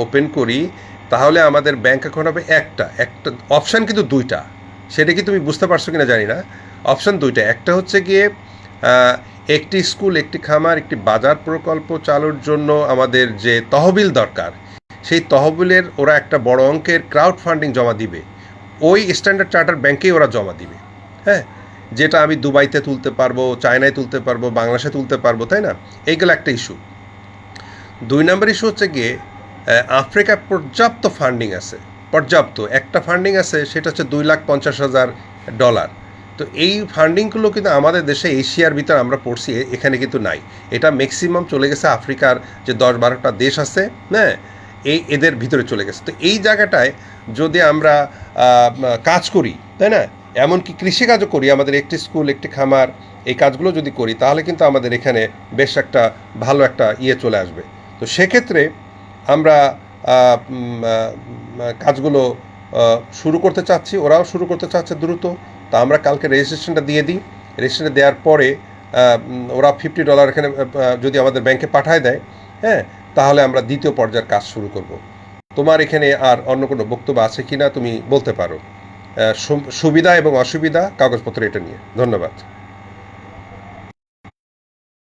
Open করি, তাহলে আমাদের ব্যাংক অ্যাকাউন্ট হবে একটা একটা অপশান কিন্তু দুইটা। সেটা কি তুমি বুঝতে পারছো কিনা জানি না। অপশান দুইটা, একটা হচ্ছে গিয়ে একটি স্কুল একটি খামার একটি বাজার প্রকল্প চালুর জন্য আমাদের যে তহবিল দরকার, সেই তহবিলের ওরা একটা বড় অঙ্কের ক্রাউড ফান্ডিং জমা দিবে, ওই স্ট্যান্ডার্ড চার্টার ব্যাংকেই ওরা জমা দিবে। হ্যাঁ, যেটা আমি দুবাইতে তুলতে পারবো, চায়নায় তুলতে পারবো, বাংলাদেশে তুলতে পারবো, তাই না? এইগুলো একটা ইস্যু। দুই নম্বর ইস্যু হচ্ছে গিয়ে আফ্রিকায় পর্যাপ্ত ফান্ডিং আছে, পর্যাপ্ত একটা ফান্ডিং আছে, সেটা হচ্ছে $2,50,000। তো এই ফান্ডিংগুলো কিন্তু আমাদের দেশে এশিয়ার ভিতর আমরা পড়ছি, এখানে কিন্তু নাই। এটা ম্যাক্সিমাম চলে গেছে আফ্রিকার যে 10-12টা দেশ আছে, হ্যাঁ, এদের ভিতরে চলে গেছে। তো এই জায়গাটায় যদি আমরা কাজ করি, তাই না, এমনকি কৃষিকাজও করি, আমাদের একটি স্কুল একটি খামার, এই কাজগুলো যদি করি, তাহলে কিন্তু আমাদের এখানে বেশ একটা ভালো একটা চলে আসবে। তো সেক্ষেত্রে আমরা কাজগুলো শুরু করতে চাচ্ছি, ওরাও শুরু করতে চাচ্ছে দ্রুত। তা আমরা কালকে রেজিস্ট্রেশনটা দিয়ে দিই। রেজিস্ট্রেশনটা দেওয়ার পরে ওরা $50 এখানে যদি আমাদের ব্যাংকে পাঠায় দেয়, হ্যাঁ, তাহলে আমরা দ্বিতীয় পর্যায়ের কাজ শুরু করব। তোমার এখানে আর অন্য কোনো বক্তব্য আছে কি না তুমি বলতে পারো, সুবিধা এবং অসুবিধা কাগজপত্র এটা নিয়ে। ধন্যবাদ।